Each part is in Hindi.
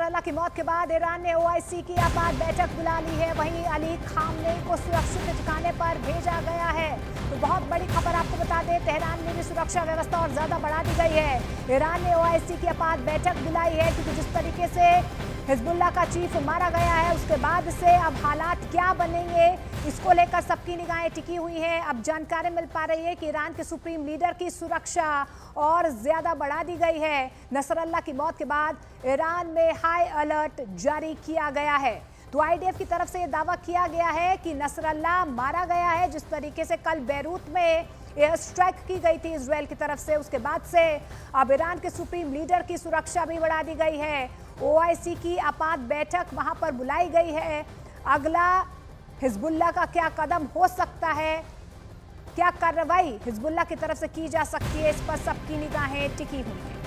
नसरल्ला की मौत के बाद ईरान ने ओआईसी की आपात बैठक बुला ली है। वहीं अली खामनेई को सुरक्षित ठिकाने पर भेजा गया है। तो बहुत बड़ी खबर आपको बता दें, तेहरान में भी सुरक्षा व्यवस्था और ज्यादा बढ़ा दी गई है। ईरान ने ओआईसी की आपात बैठक बुलाई है क्योंकि जिस तरीके से हिजबुल्लाह का चीफ मारा गया है उसके बाद से अब हालात क्या बनेंगे, इसको लेकर सबकी निगाहें टिकी हुई हैं। अब जानकारी मिल पा रही है कि ईरान के सुप्रीम लीडर की सुरक्षा और ज्यादा बढ़ा दी गई है। नसरल्ला की मौत के बाद ईरान में हाई अलर्ट जारी किया गया है। तो आईडीएफ की तरफ से यह दावा किया गया है कि नसरल्ला मारा गया है। जिस तरीके से कल बैरूत में एयर स्ट्राइक की गई थी इजरायल की तरफ से, उसके बाद से अब ईरान के सुप्रीम लीडर की सुरक्षा भी बढ़ा दी गई है। ओआईसी की आपात बैठक वहां पर बुलाई गई है। अगला हिजबुल्लाह का क्या कदम हो सकता है, क्या कार्रवाई हिजबुल्लाह की तरफ से की जा सकती है, इस पर सबकी निगाहें टिकी हुई हैं।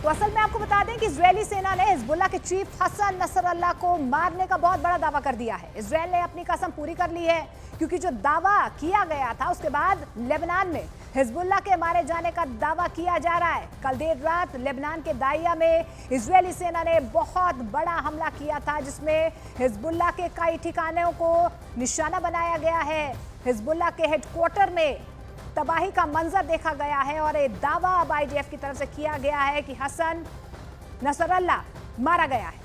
तो असल में आपको बता दें कि इजरायली सेना ने हिजबुल्लाह के चीफ हसन नसरल्ला को मारने का बहुत बड़ा दावा कर दिया है। इजरायल ने अपनी कसम पूरी कर ली है क्योंकि जो दावा किया गया था उसके बाद लेबनान में हिजबुल्लाह के मारे जाने का दावा किया जा रहा है। कल देर रात लेबनान के दाइया में इजरायली सेना ने बहुत बड़ा हमला किया था जिसमें हिजबुल्लाह के कई ठिकानों को निशाना बनाया गया है। हिजबुल्लाह के हेडक्वार्टर में तबाही का मंजर देखा गया है और ये दावा अब आईडीएफ की तरफ से किया गया है कि हसन नसरल्ला मारा गया है।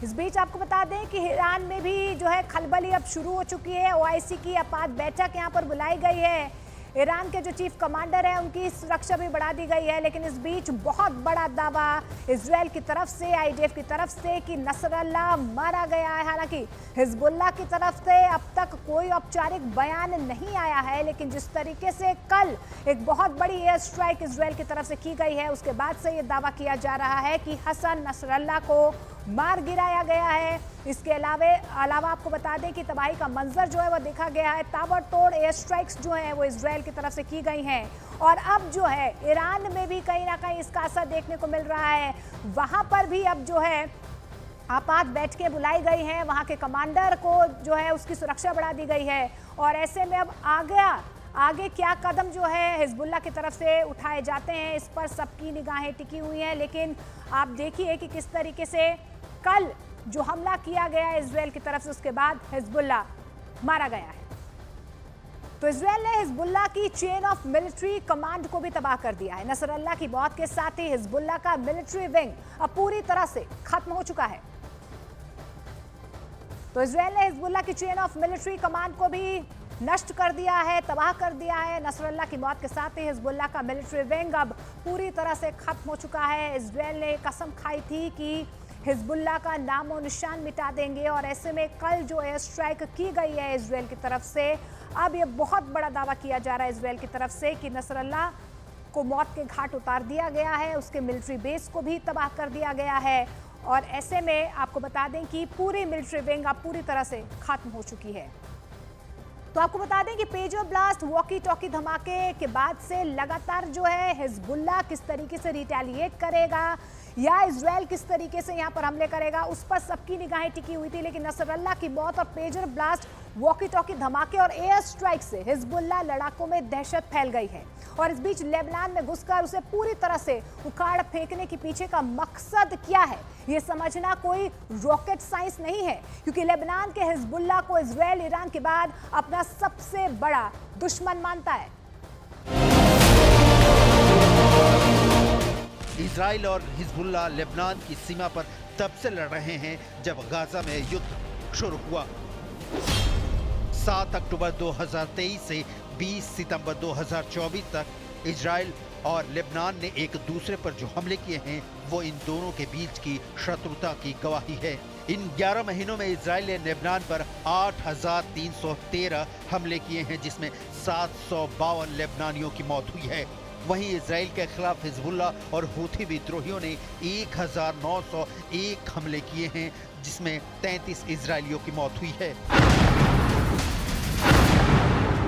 इस बीच आपको बता दें कि ईरान में भी जो है खलबली अब शुरू हो चुकी है। ओआईसी की आपात बैठक यहां पर बुलाई गई है। ईरान के जो चीफ कमांडर है उनकी सुरक्षा भी बढ़ा दी गई है। लेकिन इस बीच बहुत बड़ा दावा इजरायल की तरफ से, आईडीएफ की तरफ से कि नसरल्ला मारा गया है। हालांकि हिजबुल्लाह की तरफ से अब तक कोई औपचारिक बयान नहीं आया है, लेकिन जिस तरीके से कल एक बहुत बड़ी एयर स्ट्राइक इजरायल की तरफ से की गई है उसके बाद से ये दावा किया जा रहा है कि हसन नसरल्ला को मार गिराया गया है। इसके अलावा आपको बता दें कि तबाही का मंजर जो है वो देखा गया है। ताबड़तोड़ एयर स्ट्राइक्स जो हैं वो इजरायल की तरफ से की गई हैं और अब जो है ईरान में भी कहीं ना कहीं इसका असर देखने को मिल रहा है। वहां पर भी अब जो है आपात बैठकें बुलाई गई हैं, वहां के कमांडर को जो है उसकी सुरक्षा बढ़ा दी गई है और ऐसे में अब आगे क्या कदम जो है हिजबुल्लाह की तरफ से उठाए जाते हैं, इस पर सबकी निगाहें टिकी हुई हैं। लेकिन आप देखिए कि किस तरीके से कल जो हमला किया गया इजरायल की तरफ से उसके बाद हिजबुल्लाह मारा गया है। तो इजरायल ने हिजबुल्लाह की चेन ऑफ मिलिट्री कमांड को भी तबाह कर दिया है। नसरल्ला की मौत के साथ ही हिजबुल्लाह का मिलिट्री विंग अब पूरी तरह से खत्म हो चुका है। तो इजरायल ने हिजबुल्लाह की चेन ऑफ मिलिट्री कमांड को भी नष्ट कर दिया है, तबाह कर दिया है। नसरल्ला की मौत के साथ ही हिजबुल्लाह का मिलिट्री विंग अब पूरी तरह से खत्म हो चुका है। इजरायल ने कसम खाई थी कि हिजबुल्लाह का नामो निशान मिटा देंगे और ऐसे में कल जो एयर स्ट्राइक की गई है इजरायल की तरफ से, अब ये बहुत बड़ा दावा किया जा रहा है इजरायल की तरफ से कि नसरल्ला को मौत के घाट उतार दिया गया है, उसके मिलिट्री बेस को भी तबाह कर दिया गया है और ऐसे में आपको बता दें कि पूरी मिलिट्री विंग अब पूरी तरह से खत्म हो चुकी है। तो आपको बता दें कि पेजर ब्लास्ट, वॉकी टॉकी धमाके के बाद से लगातार जो है हिजबुल्लाह किस तरीके से रिटेलिएट करेगा या इजरायल किस तरीके से यहां पर हमले करेगा, उस पर सबकी निगाहें टिकी हुई थी। लेकिन नसरल्ला की मौत और पेजर ब्लास्ट, वॉकी टॉकी धमाके और एयर स्ट्राइक से हिजबुल्लाह लड़ाकों में दहशत फैल गई है और इस बीच लेबनान में घुसकर उसे पूरी तरह से उखाड़ फेंकने के पीछे का मकसद क्या है ये समझना कोई रॉकेट साइंस नहीं है, क्योंकि लेबनान के हिजबुल्लाह को इजरायल ईरान के बाद अपना सबसे बड़ा दुश्मन मानता है। इजराइल और हिजबुल्लाह लेबनान की सीमा पर तब से लड़ रहे हैं जब गाजा में युद्ध शुरू हुआ। 7 अक्टूबर 2023 से 20 सितंबर 2024 तक इजराइल और लेबनान ने एक दूसरे पर जो हमले किए हैं वो इन दोनों के बीच की शत्रुता की गवाही है। इन 11 महीनों में इजराइल ने लेबनान पर 8,313 हमले किए हैं, जिसमें 752 लेबनानियों की मौत हुई है। वहीं इजराइल के खिलाफ हिजबुल्लाह और हूथी विद्रोहियों ने 1,901 हमले किए हैं, जिसमें 33 इजरायलियों की मौत हुई है।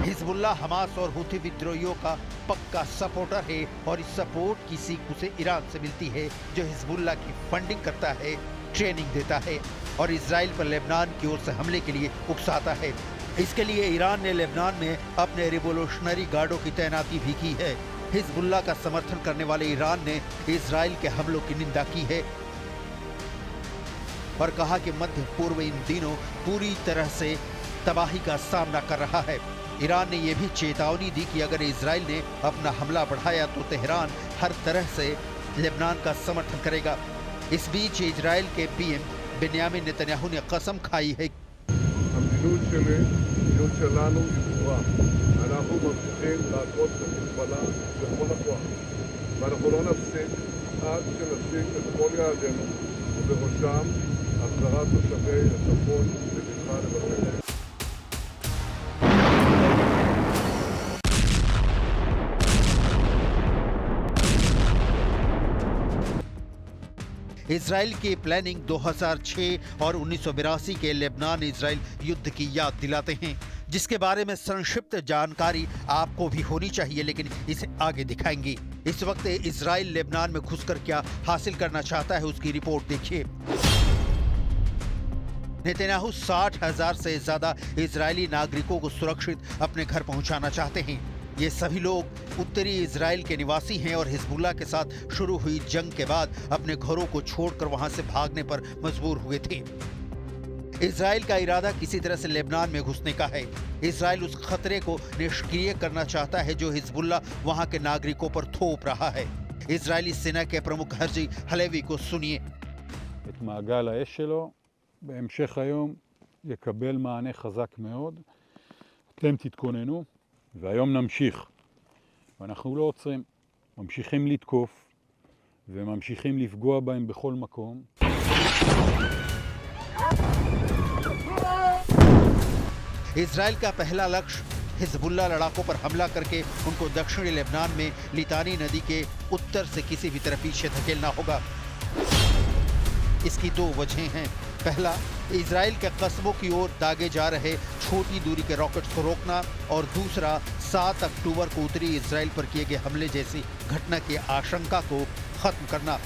हिजबुल्लाह हमास और हूथी विद्रोहियों का पक्का सपोर्टर है और इस सपोर्ट की सीख उसे ईरान से मिलती है, जो हिजबुल्लाह की फंडिंग करता है, ट्रेनिंग देता है और इजराइल पर लेबनान की ओर से हमले के लिए उकसाता है। इसके लिए ईरान ने लेबनान में अपने रिवोल्यूशनरी गार्डों की तैनाती भी की है। हिजबुल्लाह का समर्थन करने वाले ईरान ने इजराइल के हमलों की निंदा की है और कहा कि मध्य पूर्व इन दिनों पूरी तरह से तबाही का सामना कर रहा है। ईरान ने यह भी चेतावनी दी कि अगर इजराइल ने अपना हमला बढ़ाया तो तेहरान हर तरह से लेबनान का समर्थन करेगा। इस बीच इजराइल के पीएम बेन्यामिन नेतन्याहू ने कसम खाई है המדיניות שלנו היא ברורה. אנחנו ממשיכים להכות בחיזבאללה בכל הכוח, ואנחנו לא נפסיק עד שנשיג את כל יעדינו, ובראשם החזרת תושבי הצפון לבטחה לבתיהם. इजराइल की प्लानिंग 2006 और 1982 के लेबनान इजराइल युद्ध की याद दिलाते हैं, जिसके बारे में संक्षिप्त जानकारी आपको भी होनी चाहिए, लेकिन इसे आगे दिखाएंगे। इस वक्त इजराइल लेबनान में घुसकर क्या हासिल करना चाहता है, उसकी रिपोर्ट देखिए। नेतन्याहू 60,000 से ज्यादा इजरायली नागरिकों को सुरक्षित अपने घर पहुंचाना चाहते हैं। ये सभी लोग उत्तरी इजराइल के निवासी हैं और हिजबुल्लाह के साथ शुरू हुई जंग के बाद अपने घरों को छोड़कर वहां से भागने पर मजबूर हुए थे। इजराइल का इरादा किसी तरह से लेबनान में घुसने का है। इजराइल उस खतरे को निष्क्रिय करना चाहता है जो हिजबुल्लाह वहां के नागरिकों पर थोप रहा है। इजरायली सेना के प्रमुख हर्जी हलेवी को सुनिए। את מעגל האש שלו בהמשך היום יקבל מענה חזק מאוד. אתם תתכוננו והיום נמשיך. ואנחנו לא עוצרים, ממשיכים לתקוף וממשיכים לפגוע בהם בכל מקום. इजराइल का पहला लक्ष्य हिजबुल्लाह लड़ाकों पर हमला करके उनको दक्षिणी लेबनान में लितानी नदी के उत्तर से किसी भी तरह पीछे धकेलना होगा। इसकी दो वजहें हैं। पहला, इजराइल के कस्बों की ओर दागे जा रहे छोटी दूरी के रॉकेट्स को रोकना, और दूसरा 7 अक्टूबर को उत्तरी इजराइल पर किए गए हमले जैसी घटना की आशंका को खत्म करना।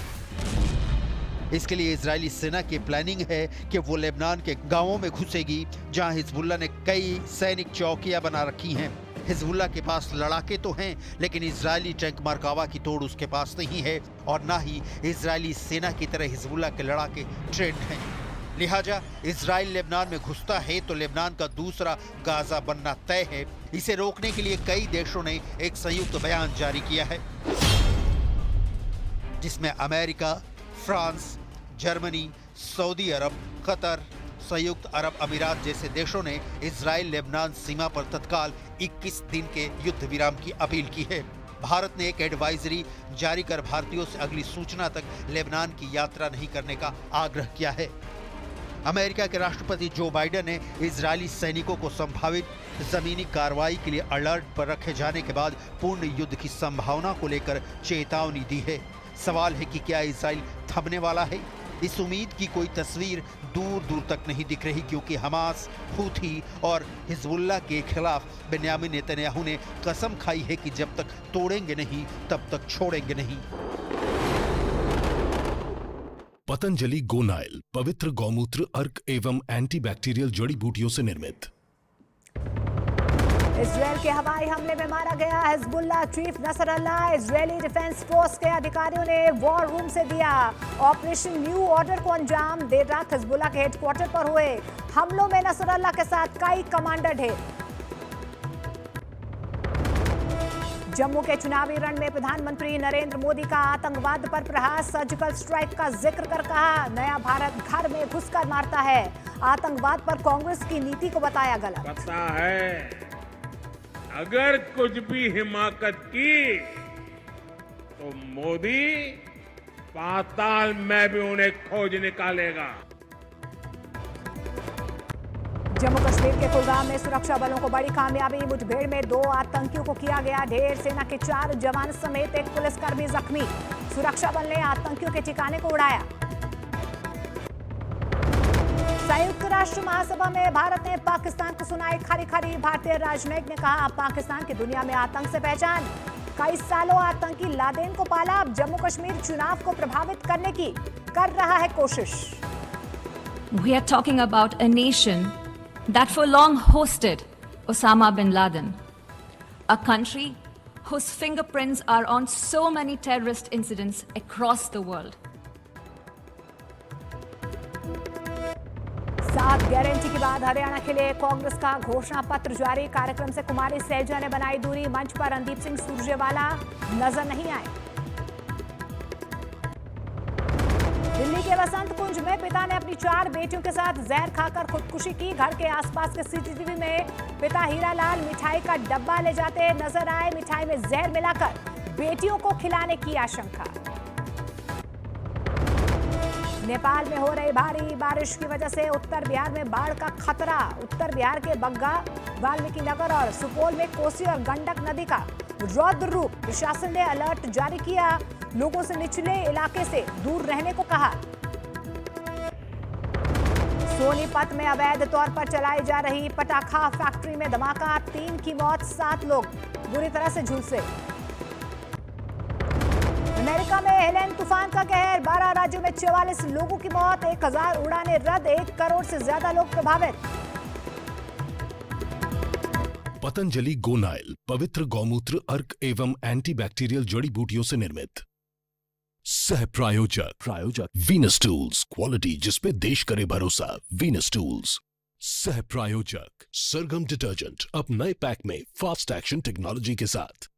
इसके लिए इजरायली सेना की प्लानिंग है कि वो लेबनान के गांवों में घुसेगी जहां हिजबुल्लाह ने कई सैनिक चौकियां बना रखी हैं। हिजबुल्लाह के पास लड़ाके तो हैं, लेकिन इजरायली टैंक मरकावा की तोड़ उसके पास नहीं है, और ना ही इजरायली सेना की तरह हिजबुल्लाह के लड़ाके ट्रेंड हैं। लिहाजा इजराइल लेबनान में घुसता है तो लेबनान का दूसरा गाजा बनना तय है। इसे रोकने के लिए कई देशों ने एक संयुक्त बयान जारी किया है, जिसमें अमेरिका, फ्रांस, जर्मनी, सऊदी अरब, कतर, संयुक्त अरब अमीरात जैसे देशों ने इजराइल लेबनान सीमा पर तत्काल 21 दिन के युद्ध विराम की अपील की है। भारत ने एक एडवाइजरी जारी कर भारतीयों से अगली सूचना तक लेबनान की यात्रा नहीं करने का आग्रह किया है। अमेरिका के राष्ट्रपति जो बाइडेन ने इजरायली सैनिकों को संभावित जमीनी कार्रवाई के लिए अलर्ट पर रखे जाने के बाद पूर्ण युद्ध की संभावना को लेकर चेतावनी दी है। सवाल है कि क्या इजराइल थमने वाला है? इस उम्मीद की कोई तस्वीर दूर दूर तक नहीं दिख रही, क्योंकि हमास, हूथी और हिजबुल्लाह के खिलाफ बेन्यामिन नेतन्याहू ने कसम खाई है कि जब तक तोड़ेंगे नहीं तब तक छोड़ेंगे नहीं। पतंजलि गोनाइल पवित्र गौमूत्र, अर्क एवं एंटीबैक्टीरियल जड़ी बूटियों से निर्मित। इजराइल के हवाई हमले में मारा गया Hezbollah chief Nasrallah. Israeli defence force के अधिकारियों ने वॉर रूम से दिया ऑपरेशन न्यू ऑर्डर को अंजाम। देर रात हिजबुल्लाह के हेडक्वार्टर पर हुए हमलों में नसरल्लाह के साथ कई कमांडर ढेर। जम्मू के चुनावी रण में प्रधानमंत्री नरेंद्र मोदी का आतंकवाद पर प्रहार, सर्जिकल स्ट्राइक का जिक्र कर कहा, नया भारत घर में घुसकर मारता है। आतंकवाद पर कांग्रेस की नीति को बताया गलत। पता है अगर कुछ भी हिमाकत की तो मोदी पाताल में भी उन्हें खोज निकालेगा। जम्मू कश्मीर के कुलगाम में सुरक्षा बलों को बड़ी कामयाबी, मुठभेड़ में 2 आतंकियों को किया गया ढेर। सेना के 4 जवान समेत एक पुलिसकर्मी जख्मी। सुरक्षा बल ने आतंकियों के ठिकाने को उड़ाया। संयुक्त राष्ट्र महासभा में भारत ने पाकिस्तान को सुनाई खरी खरी। भारतीय राजनयिक ने कहा, पाकिस्तान की दुनिया में आतंक से पहचान। कई सालों आतंकी लादेन को पाला, अब जम्मू कश्मीर चुनाव को प्रभावित करने की कर रहा है कोशिश। We are talking about a nation that for long hosted Osama bin Laden, a country whose fingerprints are on so many terrorist incidents across the world. 7 guarantee के बाद हरियाणा के लिए कांग्रेस का घोषणा पत्र जारी। कार्यक्रम से कुमारी सैलजा ने बनाई दूरी। मंच पर रणदीप सिंह सुरजेवाला नजर नहीं आए। दिल्ली के वसंत कुंज में पिता ने अपनी 4 बेटियों के साथ जहर खाकर खुदकुशी की। घर के आसपास के सीसीटीवी में पिता हीरालाल मिठाई का डब्बा ले जाते नजर आए। मिठाई में जहर मिलाकर बेटियों को खिलाने की आशंका। नेपाल में हो रही भारी बारिश की वजह से उत्तर बिहार में बाढ़ का खतरा। उत्तर बिहार के बग्गा, वाल्मीकि नगर और सुपौल में कोसी और गंडक नदी का रौद्र रूप। प्रशासन ने अलर्ट जारी किया। लोगों से निचले इलाके से दूर रहने को कहा। सोनीपत में अवैध तौर पर चलाई जा रही पटाखा फैक्ट्री में धमाका। 3 की मौत, 7 लोग बुरी तरह से झुलसे। अमेरिका में हेलेन तूफान का कहर। 12 राज्यों में 44 लोगों की मौत, 1000 उड़ानें रद्द, 1 करोड़ से ज्यादा लोग प्रभावित। पतंजलि गोनाइल पवित्र गौमूत्र अर्क एवं एंटीबैक्टीरियल जड़ी बूटियों से निर्मित। सह प्रायोजक वीनस टूल्स, क्वालिटी जिसपे देश करे भरोसा। Venus tools. सह प्रायोजक सरगम डिटर्जेंट, अब नए पैक में फास्ट एक्शन टेक्नोलॉजी के साथ।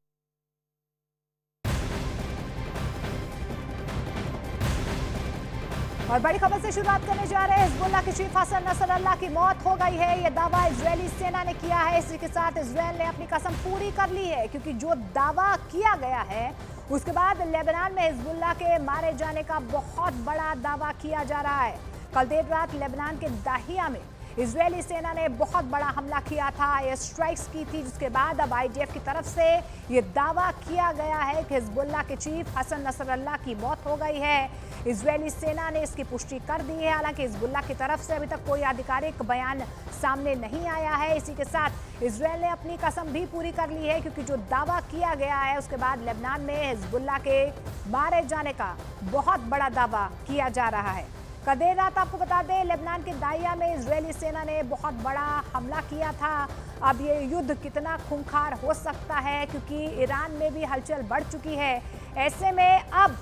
और बड़ी खबर से शुरुआत करने जा रहे हैं। हिजबुल्लाह के चीफ हसन नसरल्लाह की मौत हो गई है, यह दावा इजरायली सेना ने किया है। इसी के साथ इजरायल ने अपनी कसम पूरी कर ली है, क्योंकि जो दावा किया गया है उसके बाद लेबनान में हिजबुल्लाह के मारे जाने का बहुत बड़ा दावा किया जा रहा है। कल देर रात लेबनान के दाहिया में इजरायली सेना ने बहुत बड़ा हमला किया था, एयर स्ट्राइक्स की थी, जिसके बाद अब आईडीएफ की तरफ से ये दावा किया गया है कि हिजबुल्लाह के चीफ हसन नसरल्लाह की मौत हो गई है। इजरायली सेना ने इसकी पुष्टि कर दी है। हालांकि हिजबुल्लाह की तरफ से अभी तक कोई आधिकारिक बयान सामने नहीं आया है। इसी के साथ इजरायल ने अपनी कसम भी पूरी कर ली है, क्योंकि जो दावा किया गया है उसके बाद लेबनान में हिजबुल्लाह के मारे जाने का बहुत बड़ा दावा किया जा रहा है। कल देर रात आपको बता दें, लेबनान के दाहिया में इजरायली सेना ने बहुत बड़ा हमला किया था। अब ये युद्ध कितना खूंखार हो सकता है, क्योंकि ईरान में भी हलचल बढ़ चुकी है। ऐसे में अब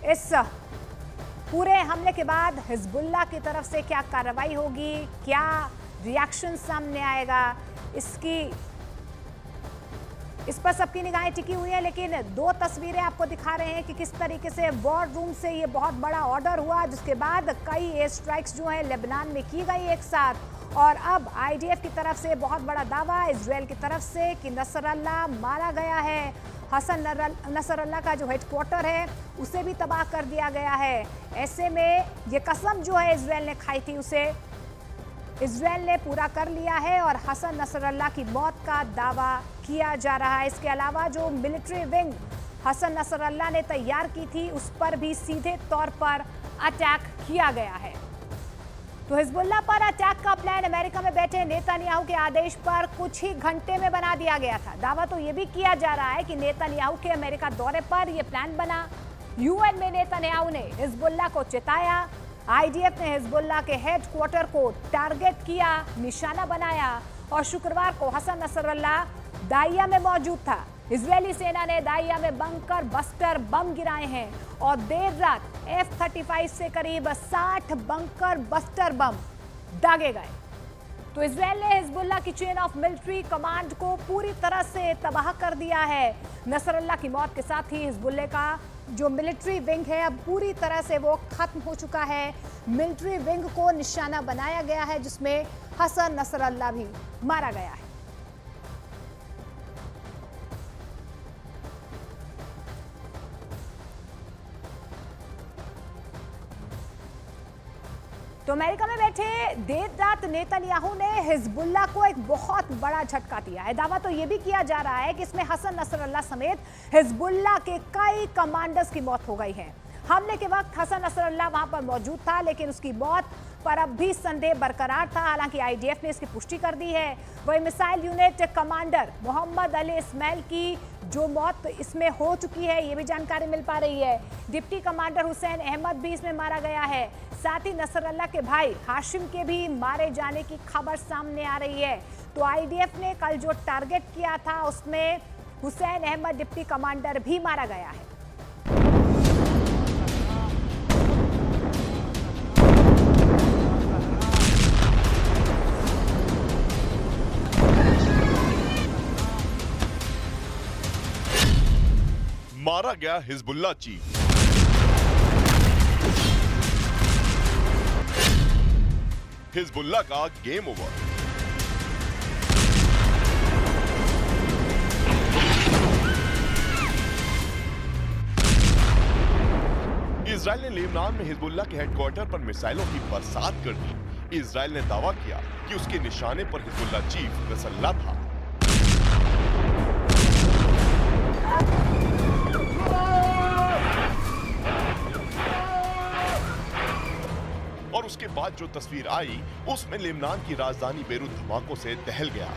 इस पूरे हमले के बाद हिजबुल्लाह की तरफ से क्या कार्रवाई होगी, क्या रिएक्शन सामने आएगा, इस पर सबकी निगाहें टिकी हुई हैं। लेकिन 2 तस्वीरें आपको दिखा रहे हैं कि किस तरीके से वॉर रूम से ये बहुत बड़ा ऑर्डर हुआ, जिसके बाद कई एयर स्ट्राइक्स जो हैं लेबनान में की गई एक साथ। और अब आईडीएफ की तरफ से बहुत बड़ा दावा इजरायल की तरफ से कि नसरल्लाह मारा गया है। हसन नसरल्लाह का जो हेडक्वार्टर है उसे भी तबाह कर दिया गया है। ऐसे में ये कसम जो है इजरायल ने खाई थी, उसे इजरायल ने पूरा कर लिया है और हसन नसरल्लाह की मौत का दावा किया जा रहा है। इसके अलावा जो मिलिट्री विंग हसन नसरल्लाह ने तैयार की थी, उस पर भी सीधे तौर पर अटैक किया गया है। तो हिजबुल्लाह पर अटैक का प्लान अमेरिका में बैठे नेतन्याहू के आदेश पर कुछ ही घंटे में बना दिया गया था। दावा तो यह भी किया जा रहा है कि नेतन्याहू के अमेरिका दौरे पर यह प्लान बना। यूएन में नेतन्याहू ने हिजबुल्लाह को चिताया। आईडीएफ ने हिजबुल्लाह के हेडक्वार्टर को टारगेट किया, निशाना बनाया और शुक्रवार को हसन नसरल्लाह दाहिया में मौजूद था। इजरायली सेना ने दाहिया में बंकर बस्टर बम गिराए हैं और देर रात F-35 से करीब 60 बंकर बस्टर बम दागे गए। तो इजरायल ने हिजबुल्लाह की चेन ऑफ मिलिट्री कमांड को पूरी तरह से तबाह कर दिया है। नसरल्लाह की मौत के साथ ही हिजबुल्लाह का जो मिलिट्री विंग है अब पूरी तरह से वो खत्म हो चुका है। मिलिट्री विंग को निशाना बनाया गया है, जिसमें हसन नसरल्लाह भी मारा गया है। तो अमेरिका में बैठे देर रात नेतन्याहू ने हिजबुल्लाह को एक बहुत बड़ा झटका दिया है। दावा तो यह भी किया जा रहा है कि इसमें हसन नसरल्लाह समेत हिजबुल्लाह के कई कमांडर्स की मौत हो गई है। हमले के वक्त हसन नसरल्लाह वहां पर मौजूद था, लेकिन उसकी मौत पर अब भी संदेह बरकरार था। हालांकि आईडीएफ ने इसकी पुष्टि कर दी है। वही missile unit commander Mohammad Ali Ismail की जो मौत इसमें हो चुकी है, ये भी जानकारी मिल पा रही है। डिप्टी कमांडर हुसैन अहमद भी इसमें मारा गया है। साथ ही नसरल्लाह के भाई हाशिम के भी मारे जाने की खबर सामने आ रही है। तो आईडीएफ ने कल जो टारगेट किया था उसमें हुसैन अहमद डिप्टी कमांडर भी मारा गया है। मारा गया हिजबुल्लाह चीफ। हिजबुल्लाह का गेम ओवर। इजराइल ने लेबनान में हिजबुल्लाह के हेडक्वार्टर पर मिसाइलों की बरसात कर दी। इजराइल ने दावा किया कि उसके निशाने पर हिजबुल्लाह चीफ नसरल्लाह था। और उसके बाद जो तस्वीर आई उसमें लेबनान की राजधानी बेरूत धमाकों से दहल गया।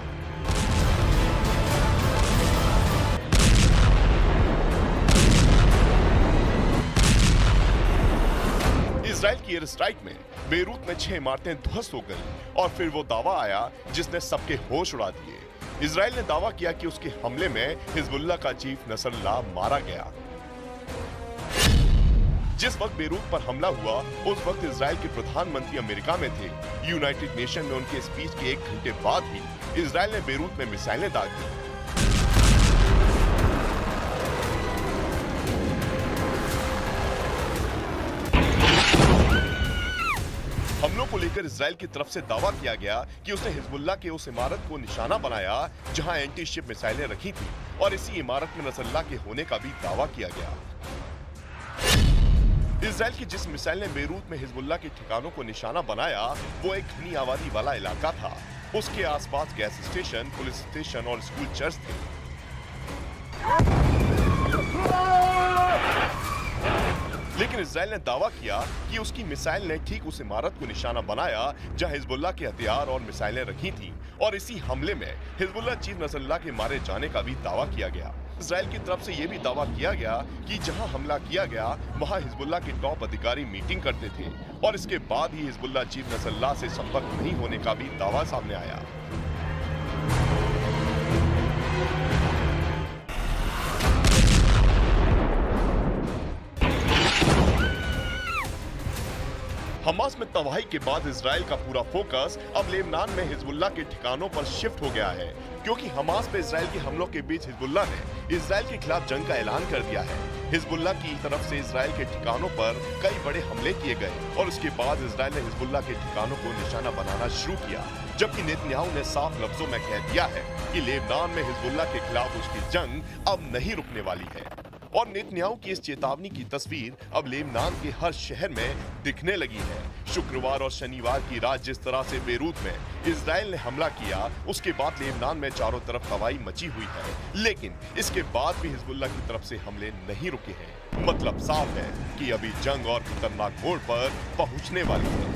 इजराइल की एयर स्ट्राइक में बेरूत में 6 इमारतें ध्वस्त हो गईं और फिर वो दावा आया जिसने सबके होश उड़ा दिए। इजराइल ने दावा किया कि उसके हमले में हिजबुल्लाह का चीफ नसरल्लाह मारा गया। जिस वक्त बेरूत पर हमला हुआ उस वक्त इजराइल के प्रधानमंत्री अमेरिका में थे। यूनाइटेड नेशन में उनके स्पीच के 1 घंटे बाद ही इजराइल ने बेरूत में मिसाइलें दाग दी। हमलों को लेकर इजराइल की तरफ से दावा किया गया कि उसने हिजबुल्लाह के उस इमारत को निशाना बनाया जहां एंटी शिप मिसाइलें रखी थी और इसी इमारत में नसरल्लाह के होने का भी दावा किया गया। इजराइल की जिस मिसाइल ने बेरूत में हिजबुल्लाह के ठिकानों को निशाना बनाया वो एक घनी आबादी वाला इलाका था। उसके आसपास गैस स्टेशन, पुलिस स्टेशन और स्कूल चर्च थे। लेकिन इजराइल ने दावा किया कि उसकी मिसाइल ने ठीक उस इमारत को निशाना बनाया जहां हिजबुल्लाह के हथियार और मिसाइलें रखी थीं और इसी हमले में हिजबुल्लाह चीफ नसरल्लाह के मारे जाने का भी दावा किया गया। इजराइल की तरफ से यह भी दावा किया गया कि जहां हमला किया गया वहां हिजबुल्लाह के टॉप अधिकारी मीटिंग करते थे और इसके बाद ही हिजबुल्लाह चीफ नसरल्लाह से संपर्क नहीं होने का भी दावा सामने आया। हमास में तबाही के बाद इजराइल का पूरा फोकस अब लेबनान में हिजबुल्लाह के ठिकानों पर शिफ्ट हो गया है, क्योंकि हमास पे इजराइल के हमलों के बीच हिजबुल्लाह ने इजराइल के खिलाफ जंग का ऐलान कर दिया है। हिजबुल्लाह की तरफ से इजराइल के ठिकानों पर कई बड़े हमले किए गए और उसके बाद इजराइल ने हिजबुल्लाह के ठिकानों को निशाना बनाना शुरू किया, जबकि नेतन्याहू ने साफ लफ्जों में कह दिया है कि लेबनान में हिजबुल्लाह के खिलाफ उसकी जंग अब नहीं रुकने वाली है। और नेतन्याहू की इस चेतावनी की तस्वीर अब लेबनान के हर शहर में दिखने लगी है। शुक्रवार और शनिवार की रात जिस तरह से बेरूत में इजराइल ने हमला किया उसके बाद लेबनान में चारों तरफ तबाही मची हुई है, लेकिन इसके बाद भी हिजबुल्लाह की तरफ से हमले नहीं रुके हैं। मतलब साफ है कि अभी जंग और खतरनाक मोड़ पर पहुंचने वाली है।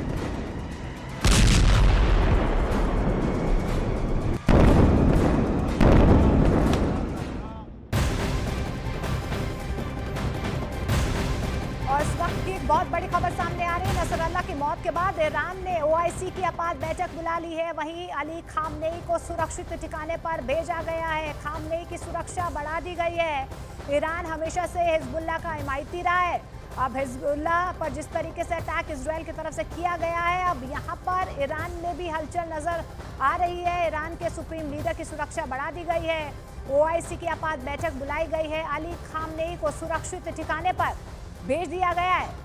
बहुत बड़ी खबर सामने आ रही है। नसरल्लाह की मौत के बाद ईरान ने OIC की आपात बैठक बुला ली है। वहीं अली खामनेई को सुरक्षित ठिकाने पर भेजा गया है। खामनेई की सुरक्षा बढ़ा दी गई है। ईरान हमेशा से हिजबुल्लाह का हिमायती रहा है। अब हिजबुल्लाह पर जिस तरीके से अटैक इजराइल की तरफ से किया गया है, अब यहाँ पर ईरान में भी हलचल नजर आ रही है। ईरान के सुप्रीम लीडर की सुरक्षा बढ़ा दी गई है। OIC की आपात बैठक बुलाई गई है। अली खामनेई को सुरक्षित ठिकाने पर भेज दिया गया है।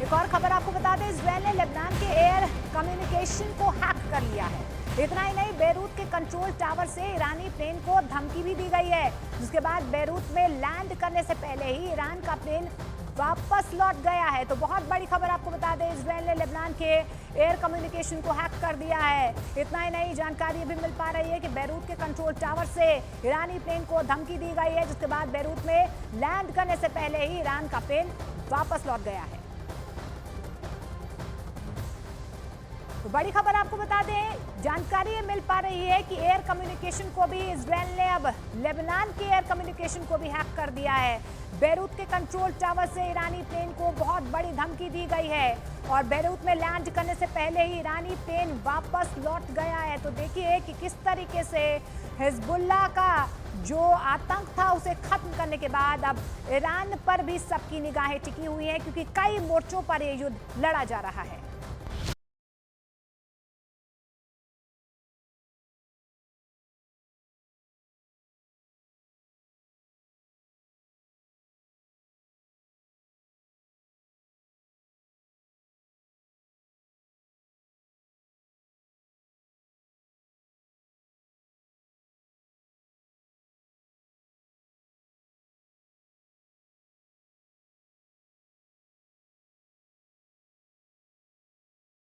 एक और खबर आपको बता दें, इजराइल ने लेबनान के एयर कम्युनिकेशन को हैक कर लिया है। इतना ही नहीं, बेरूत के कंट्रोल टावर से ईरानी प्लेन को धमकी भी दी गई है, जिसके बाद बेरूत में लैंड करने से पहले ही ईरान का प्लेन वापस लौट गया है। तो बहुत बड़ी खबर आपको बता दें, इजराइल ने लेबनान के एयर कम्युनिकेशन को हैक कर दिया है। इतना ही नहीं, जानकारी भी मिल पा रही है कि बेरूत के कंट्रोल टावर से ईरानी प्लेन को धमकी दी गई है, जिसके बाद बेरूत में लैंड करने से पहले ही ईरान का प्लेन वापस लौट गया है। तो बड़ी खबर आपको बता दें, जानकारी ये मिल पा रही है कि एयर कम्युनिकेशन को भी इजराइल ने अब लेबनान के एयर कम्युनिकेशन को भी हैक कर दिया है। बेरूत के कंट्रोल टावर से ईरानी प्लेन को बहुत बड़ी धमकी दी गई है और बेरूत में लैंड करने से पहले ही ईरानी प्लेन वापस लौट गया है। तो देखिए कि किस तरीके से हिजबुल्लाह का जो आतंक था उसे खत्म करने के बाद अब ईरान पर भी सबकी निगाहें टिकी हुई हैं, क्योंकि कई मोर्चों पर ये युद्ध लड़ा जा रहा है।